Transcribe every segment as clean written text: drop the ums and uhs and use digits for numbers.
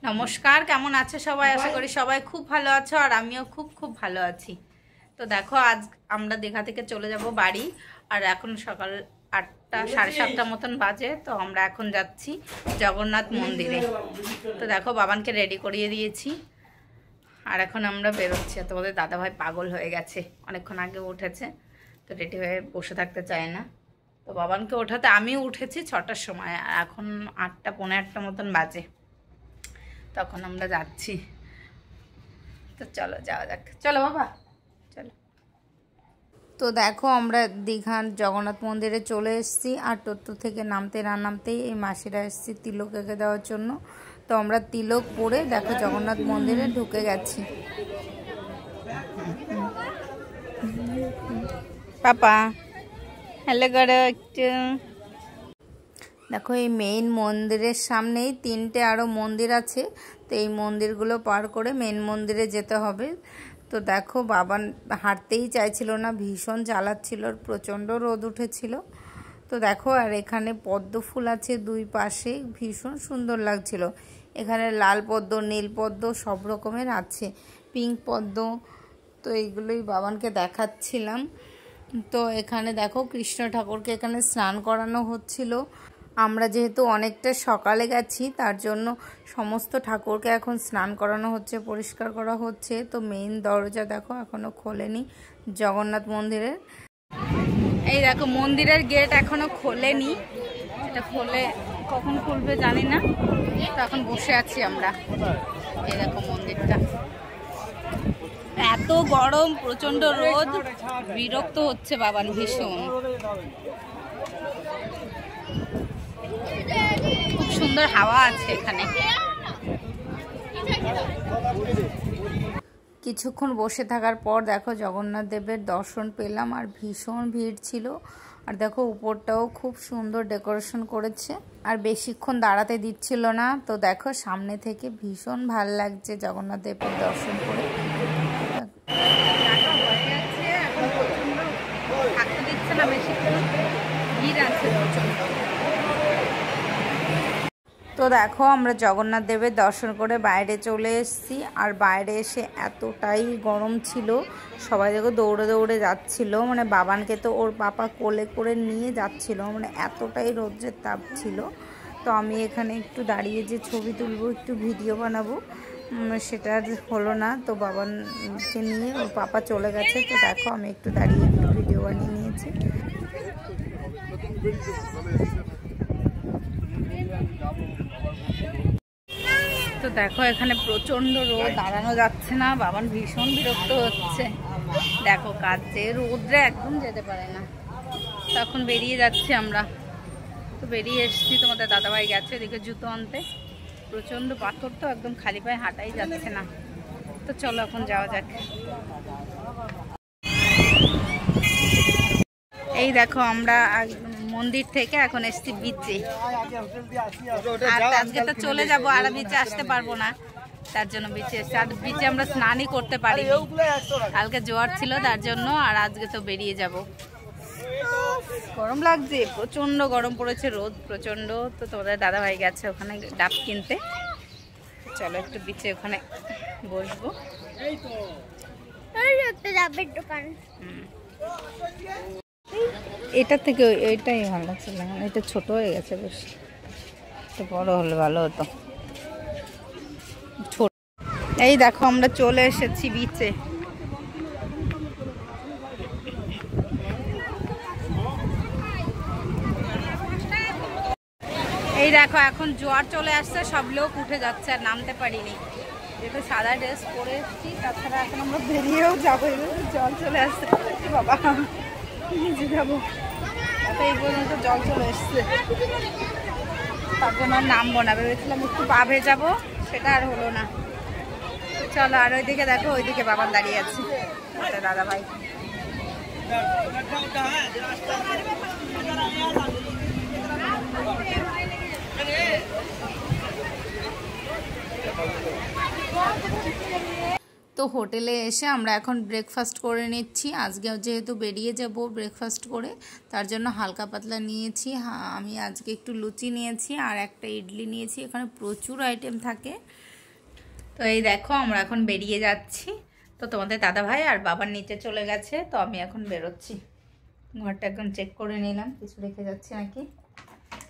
নমস্কার, কেমন আছো সবাই? আশা করি সবাই খুব ভালো আছো আর আমিও খুব খুব ভালো আছি। তো দেখো, আজ আমরা দীঘা থেকে চলে যাব বাড়ি। আর এখন সকাল 8টা 7:30 মতন বাজে। তো আমরা এখন যাচ্ছি জগন্নাথ মন্দিরে। তো দেখো, বাবানকে রেডি করিয়ে দিয়েছি আর এখন আমরা বেরোচ্ছি। তোমাদের দাদাভাই পাগল হয়ে গেছে, অনেকক্ষণ আগে উঠেছে, তো রেডি হয়ে বসে থাকতে চায় না। তো বাবানকে ওঠাতে আমি উঠেছি 6টার সময়, আর এখন 8টা পৌনে 8টা মতন বাজে। তখন আমরা যাচ্ছি। তো চলো যাওয়া যাক। চলো বাবা, চলো। তো দেখো, আমরা দীঘার জগন্নাথ মন্দিরে চলে এসেছি। আর টোটো থেকে নামতে না নামতেই এই মাসিরা এসেছি তিলক এঁকে দেওয়ার জন্য। তো আমরা তিলক পরে দেখো জগন্নাথ মন্দিরে ঢুকে গেছি। পাপা হ্যালো করো একটু। দেখো, এই মেইন মন্দিরের সামনেই 3টে আরও মন্দির আছে। তো এই মন্দিরগুলো পার করে মেইন মন্দিরে যেতে হবে। তো দেখো, বাবা হাঁটতেই চাইছিল না, ভীষণ জ্বালাচ্ছিল, প্রচণ্ড রোদ উঠেছিল। তো দেখো, আর এখানে পদ্ম ফুল আছে দুই পাশে, ভীষণ সুন্দর লাগছিল। এখানে লাল পদ্ম, নীল পদ্ম সব রকমের আছে, পিঙ্ক পদ্ম। তো এইগুলোই বাবানকে দেখাচ্ছিলাম। তো এখানে দেখো, কৃষ্ণ ঠাকুরকে এখানে স্নান করানো হচ্ছিল। আমরা যেহেতু অনেকটা সকালে গেছি, তার জন্য সমস্ত ঠাকুরকে এখন স্নান করানো হচ্ছে, পরিষ্কার করা হচ্ছে। তো মেইন দরজা দেখো এখনো খোলেনি জগন্নাথ মন্দিরের। এই দেখো, মন্দিরের গেট এখনো খোলেনি, এটা খোলে কখন খুলবে জানি না। তো এখন বসে আছি আমরা। এই দেখো মন্দিরটা, এত গরম, প্রচন্ড রোদ, বিরক্ত হচ্ছে বাবান ভীষণ। খুব সুন্দর হাওয়া আছে এখানে। কিছুক্ষণ বসে থাকার পর দেখো জগন্নাথ দেবের দর্শন পেলাম, আর ভীষণ ভিড় ছিল। আর দেখো, উপরটাও খুব সুন্দর ডেকোরেশন করেছে, আর বেশিক্ষণ দাঁড়াতে দিচ্ছিল না। তো দেখো, সামনে থেকে ভীষণ ভাল লাগছে জগন্নাথ দেবের দর্শন করে। থাকতে দিচ্ছে না বেশিক্ষণ, ভিড় আছে প্রচন্ড। তো দেখো, আমরা জগন্নাথ দেবের দর্শন করে বাইরে চলে এসেছি। আর বাইরে এসে এতটাই গরম ছিল, সবাই দেখো দৌড়ে দৌড়ে যাচ্ছিল, মানে বাবানকে তো ওর পাপা কোলে করে নিয়ে যাচ্ছিল, মানে এতটাই রৌদ্রের তাপ ছিল। তো আমি এখানে একটু দাঁড়িয়ে যে ছবি তুলবো, একটু ভিডিও বানাবো, সেটা হলো না। তো বাবানকে নিয়ে ওর পাপা চলে গেছে। তো দেখো, আমি একটু দাঁড়িয়ে একটু ভিডিও বানিয়ে নিয়েছি। তো দেখো, এখানে প্রচন্ড রোদ, দাঁড়ানো যাচ্ছে না, বাবান ভীষণ বিরক্ত হচ্ছে। দেখো, কাজে রোদ্রে একদম যেতে পারে না। তো এখন বেরিয়ে যাচ্ছি আমরা। তো বেরিয়ে এসছি, তোমাদের দাদাভাই গেছে এদিকে জুতো আনতে। প্রচন্ড পাথর, তো একদম খালি পায়ে হাঁটাই যাচ্ছে না। তো চলো এখন যাওয়া যাক। এই দেখো, আমরা মন্দির থেকে এখন এসছি বিচে। আর আজকে তো চলে যাব, আর বিচে আসতে পারবো না, তার জন্য বিচে এসছি। আর বিচে আমরা স্নানই করতে পারি, কালকে জোয়ার ছিল তার জন্য। আর আজকে তো বেরিয়ে যাব। গরম লাগছে, প্রচন্ড গরম পড়েছে, রোদ প্রচন্ড। তো তোমাদের দাদা ভাই গেছে ওখানে ডাব কিনতে। চলো একটু বিচে ওখানে বসবো। এটা থেকে এইটাই ভালো লাগছে, এটা ছোট হয়ে গেছে, বেশ একটু বড় হলে ভালো হতো। ছোট। এই দেখো, আমরা চলে এসেছি বিচে। এই দেখো, এখন জোয়ার চলে আসছে, সব লোক উঠে যাচ্ছে, আর নামতে পারিনি যেহেতু সাদা ড্রেস পরে এসেছি। তাছাড়া এখন আমরা বেরিয়েও যাবো, জল চলে আসছে। বাবা, নিচে যাবো, এই পর্যন্ত জল চলে এসছে, তার জন্য নামবো না। ভেবেছিলাম একটু পা ভেজাবো, সেটা আর হলো না। চলো, আর ওইদিকে দেখো, ওইদিকে বাবার দাঁড়িয়ে আছে দাদা ভাই। তো হোটেলে এসে আমরা এখন ব্রেকফাস্ট করে নিচ্ছি। আজকে যেহেতু বেরিয়ে যাব ব্রেকফাস্ট করে, তার জন্য হালকা পাতলা নিয়েছি। আমি আজকে একটু লুচি নিয়েছি আর একটা ইডলি নিয়েছি। এখানে প্রচুর আইটেম থাকে, তো এই দেখো আমরা এখন বেরিয়ে যাচ্ছি। তো তোমাদের দাদা ভাই আর বাবার নিচে চলে গেছে, তো আমি এখন বেরোচ্ছি। ঘরটা একদম চেক করে নিলাম কিছু রেখে যাচ্ছে নাকি।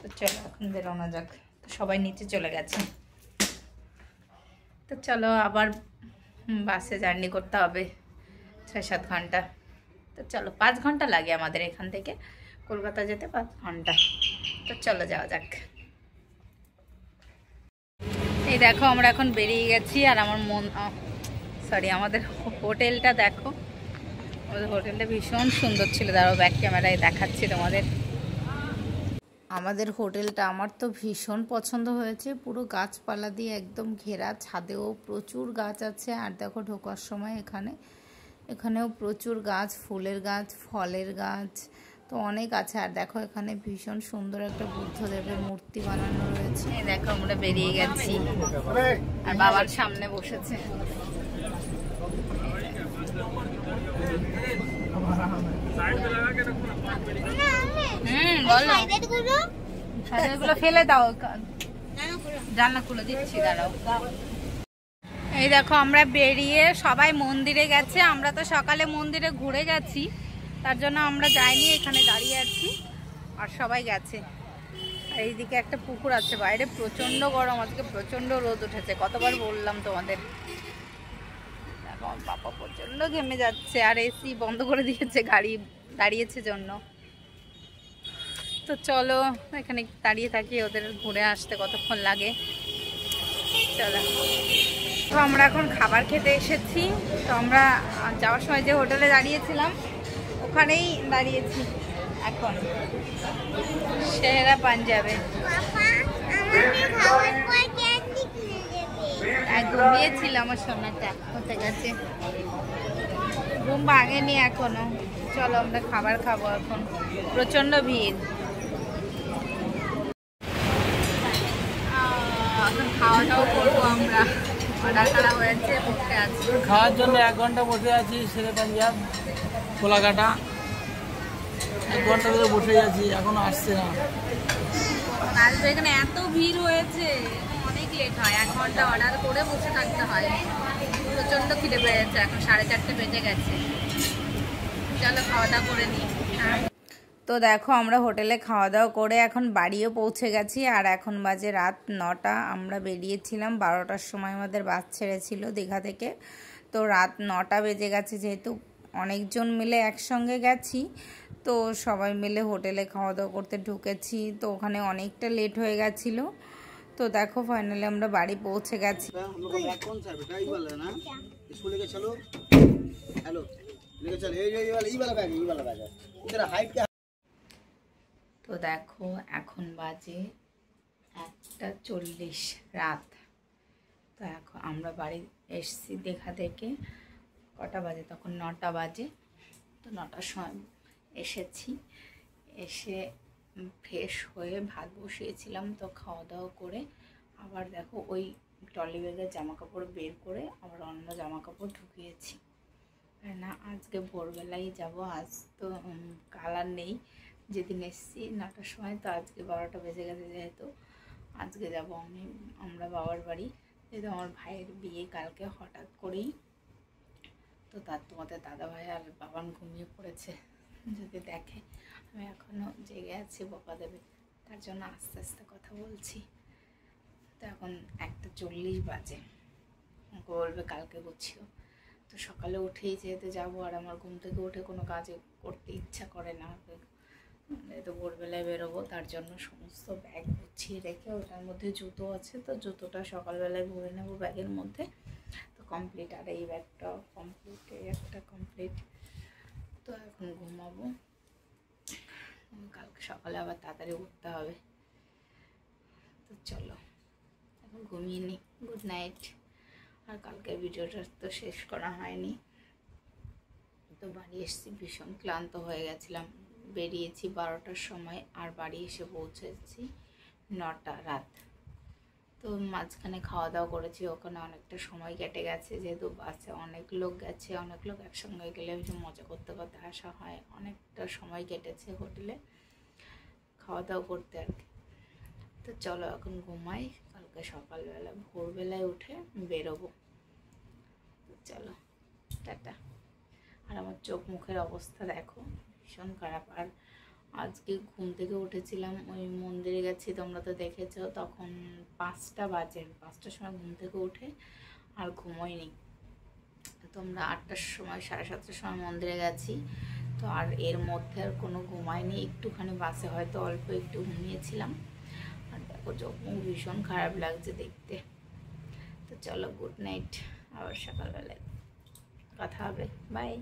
তো চলো এখন বেরোনো যাক। তো সবাই নিচে চলে গেছে। তো চলো আবার বাসে জার্নি করতে হবে 6-7 ঘন্টা। তো চলো 5 ঘন্টা লাগে আমাদের এখান থেকে কলকাতা যেতে, 5 ঘন্টা। তো চলো যাওয়া যাক। এই দেখো আমরা এখন বেরিয়ে গেছি আর আমার আমাদের হোটেলটা দেখো। আমাদের হোটেলটা ভীষণ সুন্দর ছিল, দাঁড়াও ব্যাক ক্যামেরায় দেখাচ্ছি তোমাদের। আমাদের হোটেলটা আমার তো ভীষণ পছন্দ হয়েছে, পুরো গাছপালা দিয়ে একদম ঘেরা, ছাদেও প্রচুর গাছ আছে। আর দেখো ঢোকার সময় এখানেও প্রচুর গাছ, ফুলের গাছ, ফলের গাছ, তো অনেক আছে। আর দেখো এখানে ভীষণ সুন্দর একটা বুদ্ধদেবের মূর্তি বানানো রয়েছে। দেখো আমরা বেরিয়ে গেছি আর বাবার সামনে বসেছে। বলো ফেলে দাও, জানলা খুলে দিচ্ছি, দাঁড়াও। এই দেখো আমরা বেরিয়ে সবাই মন্দিরে গেছে। আমরা তো সকালে মন্দিরে ঘুরে গেছি, তার জন্য আমরা যাইনি, এখানে দাঁড়িয়ে আছি। আর সবাই গেছে। আর এইদিকে একটা পুকুর আছে, বাইরে প্রচন্ড গরম, আজকে প্রচন্ড রোদ উঠেছে, কতবার বললাম তোমাদের। দেখো আমার পাপা প্রচন্ড ঘেমে যাচ্ছে, আর এসি বন্ধ করে দিয়েছে, গাড়ি দাঁড়িয়েছে জন্য। তো চলো এখানে দাঁড়িয়ে থাকি, ওদের ঘুরে আসতে কতক্ষণ লাগে। চলো, তো আমরা এখন খাবার খেতে এসেছি। তো আমরা যাওয়ার সময় যে হোটেলে দাঁড়িয়েছিলাম ওখানেই দাঁড়িয়েছি এখন, সেরা পাঞ্জাবে। ঘুমিয়েছিল আমার সামনেটা, কোথায় গেছে, ঘুম ভাঙেনি এখনো। চলো আমরা খাবার খাবো, এখন প্রচন্ড ভিড়। এখন খাওয়া দাওয়া করবো আমরা, অর্ডার করা হয়েছে, বসে আছি খাওয়ার জন্য। 1 ঘন্টা বসে আছি শেরে পাঞ্জাব কোলাঘাটা, 1 ঘন্টা ধরে বসে আছি, এখনো আসছে না। আসবে, এখানে এত ভিড় হয়েছে, অনেক লেট হয়। 1 ঘন্টা অর্ডার করে বসে থাকতে হয়। প্রচন্ড খিদে পেয়েছে, এখন 4:30 বেজে গেছে। চলো খাওয়া দাওয়া করে নিই। তো দেখো আমরা হোটেলে খাওয়া দাওয়া করে এখন বাড়িও পৌঁছে গেছি। আর এখন বাজে রাত 9টা। আমরা বেরিয়েছিলাম 12টার সময়, আমাদের বাস ছেড়েছিল দীঘা থেকে। তো রাত 9টা বেজে গেছে, যেহেতু অনেকজন মিলে একসঙ্গে গেছি, তো সবাই মিলে হোটেলে খাওয়া দাওয়া করতে ঢুকেছি। তো ওখানে অনেকটা লেট হয়ে গেছিলো। তো দেখো ফাইনালি আমরা বাড়ি পৌঁছে গেছি। তো দেখো এখন বাজে 1:40 রাত। তো এখন আমরা বাড়ি এসছি দীঘা থেকে, কটা বাজে তখন, 9টা বাজে। তো 9টার সময় এসেছি, এসে ফ্রেশ হয়ে ভাত বসিয়েছিলাম। তো খাওয়া দাওয়া করে আবার দেখো ওই ট্রলি ব্যাগের জামা কাপড় বের করে আবার অন্য জামা কাপড় ঢুকিয়েছি। না আজকে ভোরবেলাই যাব, আজ তো কালার নেই। যেদিন এসেছি 9টার সময়, তো আজকে 12টা বেজে গেছে, যেহেতু আজকে যাব আমরা বাবার বাড়ি। যেহেতু আমার ভাইয়ের বিয়ে কালকে হঠাৎ করেই, তো তার তোমাদের দাদা ভাই আর বাবান ঘুমিয়ে পড়েছে, যদি দেখে আমি এখনও জেগে আছি বকা দেবে, তার জন্য আস্তে আস্তে কথা বলছি। তো এখন 1:40 বাজে, আমাকে বলবে কালকে গুছিও। তো সকালে উঠেই যেহেতু যাবো, আর আমার ঘুম থেকে উঠে কোনো কাজ করতে ইচ্ছা করে না, তো ভোরবেলায় বেরোবো, তার জন্য সমস্ত ব্যাগ গুছিয়ে রেখে, ওটার মধ্যে জুতো আছে, তো জুতোটা সকালবেলায় ভরে নেবো ব্যাগের মধ্যে। তো কমপ্লিট, আর এই ব্যাগটা কমপ্লিট, এই একটা কমপ্লিট। তো এখন ঘুমাবো, কালকে সকালে আবার তাড়াতাড়ি উঠতে হবে। তো চলো এখন ঘুমিয়ে নিই, গুড নাইট। আর কালকে ভিডিওটা তো শেষ করা হয়নি। তো বাড়ি এসেছি, ভীষণ ক্লান্ত হয়ে গেছিলাম। বেরিয়েছি 12টার সময়, আর বাড়ি এসে পৌঁছেছি 9টা রাত। তো মাঝখানে খাওয়া দাওয়া করেছি, ওখানে অনেকটা সময় কেটে গেছে, যেহেতু বাসে অনেক লোক গেছে, অনেক লোক একসঙ্গে গেলে মজা করতে করতে আসা হয়, অনেকটা সময় কেটেছে হোটেলে খাওয়া দাওয়া করতে আর কি। তো তো চলো এখন ঘুমাই, কালকে সকালবেলা ভোরবেলায় উঠে বেরোবো। তো চলো টাটা। আর আমার চোখ মুখের অবস্থা দেখো ভীষণ খারাপ। আর আজকে ঘুম থেকে উঠেছিলাম, ওই মন্দিরে গেছি, তোমরা তো দেখেছো, তখন 5টা বাজে, 5টার সময় ঘুম থেকে উঠে আর ঘুমোইনি। তোমরা 8টার সময় 7:30টার সময় মন্দিরে গেছি, তো আর এর মধ্যে আর কোনো ঘুমাইনি, একটুখানি বাসে হয়তো অল্প একটু ঘুমিয়েছিলাম। আর দেখো চোখ মুখ ভীষণ খারাপ লাগছে দেখতে। তো চলো গুড নাইট, আবার সকালবেলায় কথা হবে, বাই।